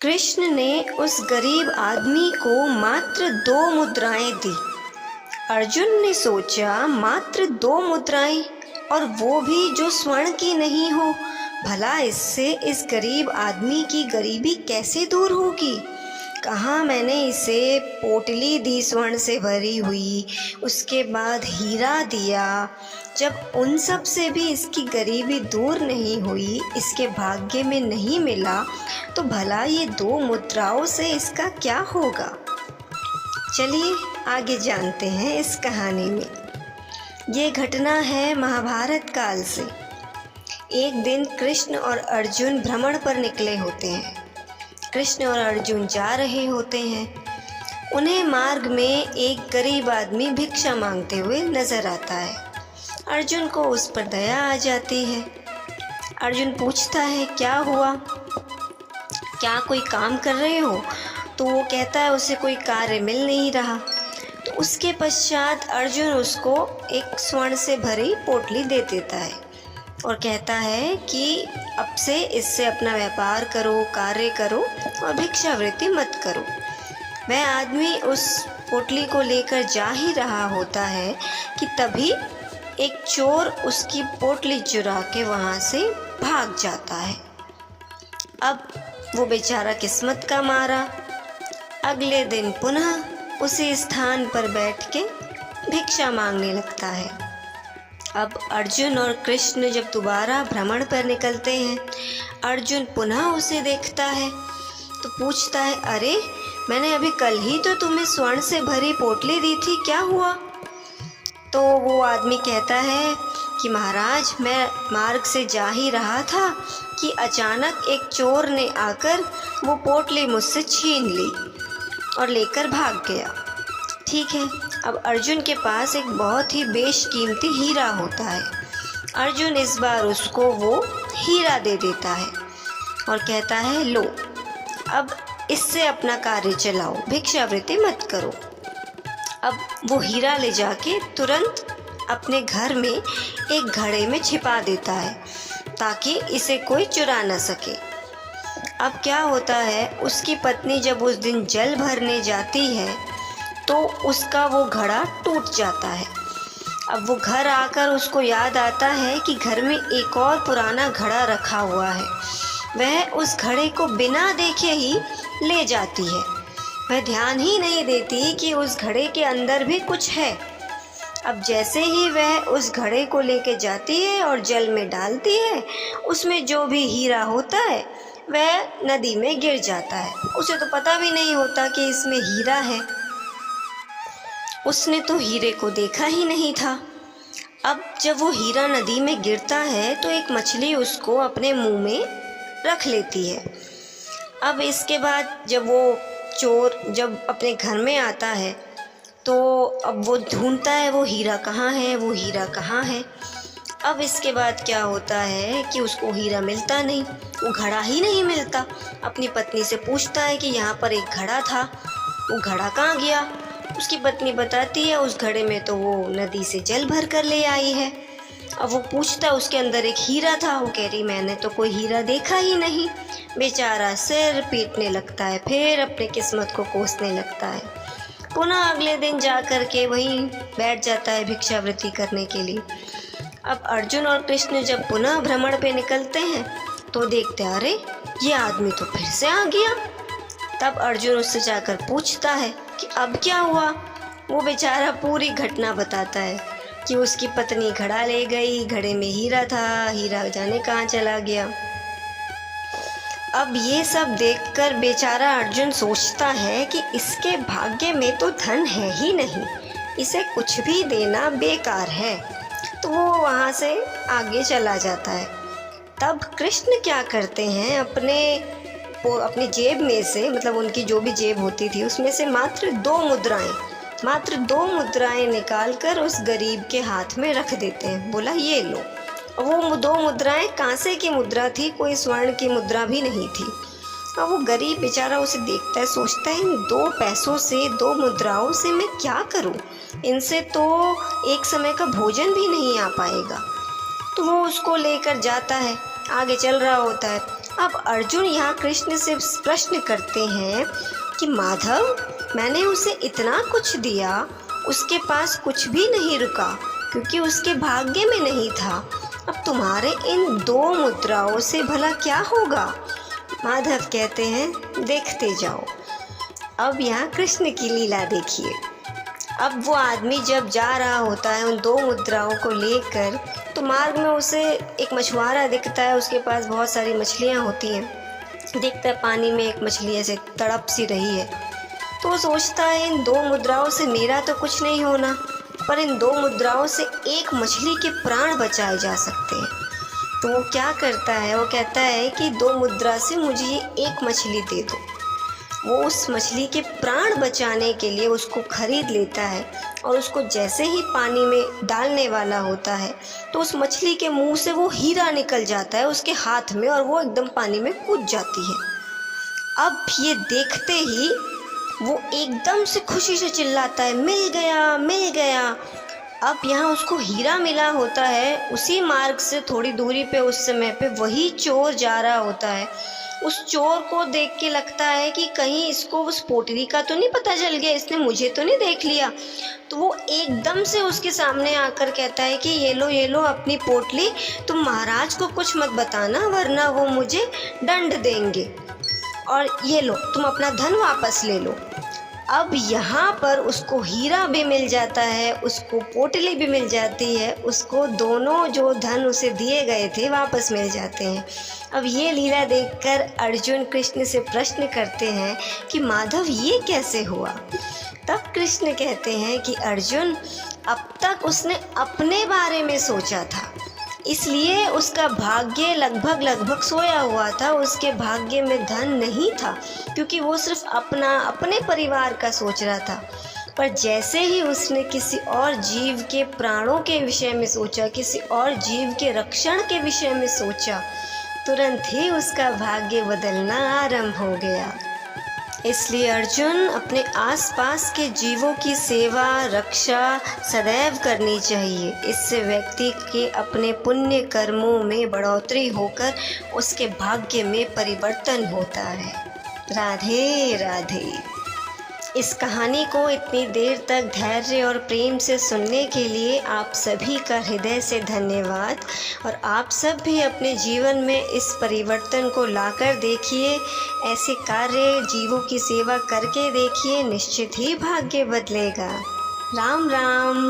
कृष्ण ने उस गरीब आदमी को मात्र 2 मुद्राएं दी। अर्जुन ने सोचा, मात्र 2 मुद्राएं, और वो भी जो स्वर्ण की नहीं हो। भला इससे इस गरीब आदमी की गरीबी कैसे दूर होगी। कहाँ मैंने इसे पोटली दी स्वर्ण से भरी हुई, उसके बाद हीरा दिया। जब उन सब से भी इसकी गरीबी दूर नहीं हुई, इसके भाग्य में नहीं मिला, तो भला ये 2 मुद्राओं से इसका क्या होगा। चलिए आगे जानते हैं इस कहानी में। ये घटना है महाभारत काल से। एक दिन कृष्ण और अर्जुन भ्रमण पर निकले होते हैं। कृष्ण और अर्जुन जा रहे होते हैं। उन्हें मार्ग में एक गरीब आदमी भिक्षा मांगते हुए नजर आता है। अर्जुन को उस पर दया आ जाती है। अर्जुन पूछता है, क्या हुआ, क्या कोई काम कर रहे हो। तो वो कहता है उसे कोई कार्य मिल नहीं रहा। तो उसके पश्चात अर्जुन उसको एक स्वर्ण से भरी पोटली दे देता है और कहता है कि अब से इससे अपना व्यापार करो, कार्य करो और भिक्षावृत्ति मत करो। वह आदमी उस पोटली को लेकर जा ही रहा होता है कि तभी एक चोर उसकी पोटली चुरा के वहाँ से भाग जाता है। अब वो बेचारा किस्मत का मारा अगले दिन पुनः उसी स्थान पर बैठ के भिक्षा मांगने लगता है। अब अर्जुन और कृष्ण जब दोबारा भ्रमण पर निकलते हैं, अर्जुन पुनः उसे देखता है तो पूछता है, अरे मैंने अभी कल ही तो तुम्हें स्वर्ण से भरी पोटली दी थी, क्या हुआ। तो वो आदमी कहता है कि महाराज, मैं मार्ग से जा ही रहा था कि अचानक एक चोर ने आकर वो पोटली मुझसे छीन ली और लेकर भाग गया। ठीक है, अब अर्जुन के पास एक बहुत ही बेशकीमती हीरा होता है। अर्जुन इस बार उसको वो हीरा दे देता है और कहता है, लो अब इससे अपना कार्य चलाओ, भिक्षावृत्ति मत करो। अब वो हीरा ले जाके तुरंत अपने घर में एक घड़े में छिपा देता है ताकि इसे कोई चुरा न सके। अब क्या होता है, उसकी पत्नी जब उस दिन जल भरने जाती है तो उसका वो घड़ा टूट जाता है। अब वो घर आकर उसको याद आता है कि घर में एक और पुराना घड़ा रखा हुआ है। वह उस घड़े को बिना देखे ही ले जाती है। वह ध्यान ही नहीं देती कि उस घड़े के अंदर भी कुछ है। अब जैसे ही वह उस घड़े को लेके जाती है और जल में डालती है, उसमें जो भी हीरा होता है वह नदी में गिर जाता है। उसे तो पता भी नहीं होता कि इसमें हीरा है। उसने तो हीरे को देखा ही नहीं था। अब जब वो हीरा नदी में गिरता है तो एक मछली उसको अपने मुंह में रख लेती है। अब इसके बाद जब वो चोर जब अपने घर में आता है तो अब वो ढूंढता है वो हीरा कहाँ है, वो हीरा कहाँ है। अब इसके बाद क्या होता है कि उसको हीरा मिलता नहीं, वो घड़ा ही नहीं मिलता। अपनी पत्नी से पूछता है कि यहाँ पर एक घड़ा था, वो घड़ा कहाँ गया। उसकी पत्नी बताती है उस घड़े में तो वो नदी से जल भर कर ले आई है। अब वो पूछता है उसके अंदर एक हीरा था। वो कह रही, मैंने तो कोई हीरा देखा ही नहीं। बेचारा सिर पीटने लगता है, फिर अपने किस्मत को कोसने लगता है। पुनः अगले दिन जा कर के वहीं बैठ जाता है भिक्षावृत्ति करने के लिए। अब अर्जुन और कृष्ण जब पुनः भ्रमण पे निकलते हैं तो देखते, अरे ये आदमी तो फिर से आ गया। तब अर्जुन उससे जाकर पूछता है कि अब क्या हुआ। वो बेचारा पूरी घटना बताता है कि उसकी पत्नी घड़ा ले गई, घड़े में हीरा था, हीरा जाने कहाँ चला गया। अब ये सब देखकर बेचारा अर्जुन सोचता है कि इसके भाग्य में तो धन है ही नहीं, इसे कुछ भी देना बेकार है। तो वो वहाँ से आगे चला जाता है। तब कृष्ण क्या करते हैं, अपनी जेब में से, मतलब उनकी जो भी जेब होती थी उसमें से मात्र 2 मुद्राएं निकाल कर उस गरीब के हाथ में रख देते हैं। बोला, ये लो। वो 2 मुद्राएं कांसे की मुद्रा थी, कोई स्वर्ण की मुद्रा भी नहीं थी। और वो गरीब बेचारा उसे देखता है, सोचता है इन 2 पैसों से, 2 मुद्राओं से मैं क्या करूं, इनसे तो एक समय का भोजन भी नहीं आ पाएगा। तो वो उसको लेकर जाता है, आगे चल रहा होता है। अब अर्जुन यहाँ कृष्ण से प्रश्न करते हैं कि माधव, मैंने उसे इतना कुछ दिया, उसके पास कुछ भी नहीं रुका क्योंकि उसके भाग्य में नहीं था। अब तुम्हारे इन 2 मुद्राओं से भला क्या होगा? माधव कहते हैं, देखते जाओ। अब यहाँ कृष्ण की लीला देखिए। अब वो आदमी जब जा रहा होता है उन 2 मुद्राओं को लेकर, तो मार्ग में उसे एक मछुआरा दिखता है। उसके पास बहुत सारी मछलियाँ होती हैं। देखता है पानी में एक मछली ऐसे तड़प सी रही है, तो वो सोचता है इन 2 मुद्राओं से मेरा तो कुछ नहीं होना, पर इन 2 मुद्राओं से एक मछली के प्राण बचाए जा सकते हैं। तो वो क्या करता है, वो कहता है कि 2 मुद्रा से मुझे ये एक मछली दे दो। वो उस मछली के प्राण बचाने के लिए उसको खरीद लेता है, और उसको जैसे ही पानी में डालने वाला होता है तो उस मछली के मुंह से वो हीरा निकल जाता है उसके हाथ में, और वो एकदम पानी में कूद जाती है। अब ये देखते ही वो एकदम से खुशी से चिल्लाता है, मिल गया, मिल गया। अब यहाँ उसको हीरा मिला होता है। उसी मार्ग से थोड़ी दूरी पे उस समय पे वही चोर जा रहा होता है। उस चोर को देख के लगता है कि कहीं इसको उस पोटली का तो नहीं पता चल गया, इसने मुझे तो नहीं देख लिया। तो वो एकदम से उसके सामने आकर कहता है कि ये लो अपनी पोटली, तुम महाराज को कुछ मत बताना वरना वो मुझे दंड देंगे, और ये लो तुम अपना धन वापस ले लो। अब यहाँ पर उसको हीरा भी मिल जाता है, उसको पोटली भी मिल जाती है, उसको दोनों जो धन उसे दिए गए थे वापस मिल जाते हैं। अब ये लीला देखकर अर्जुन कृष्ण से प्रश्न करते हैं कि माधव ये कैसे हुआ? तब कृष्ण कहते हैं कि अर्जुन, अब तक उसने अपने बारे में सोचा था, इसलिए उसका भाग्य लगभग सोया हुआ था। उसके भाग्य में धन नहीं था क्योंकि वो सिर्फ अपने परिवार का सोच रहा था। पर जैसे ही उसने किसी और जीव के प्राणों के विषय में सोचा, किसी और जीव के रक्षण के विषय में सोचा, तुरंत ही उसका भाग्य बदलना आरंभ हो गया। इसलिए अर्जुन, अपने आसपास के जीवों की सेवा रक्षा सदैव करनी चाहिए। इससे व्यक्ति के अपने पुण्य कर्मों में बढ़ोतरी होकर उसके भाग्य में परिवर्तन होता है। राधे राधे। इस कहानी को इतनी देर तक धैर्य और प्रेम से सुनने के लिए आप सभी का हृदय से धन्यवाद। और आप सब भी अपने जीवन में इस परिवर्तन को लाकर देखिए, ऐसे कार्य जीवों की सेवा करके देखिए, निश्चित ही भाग्य बदलेगा। राम राम।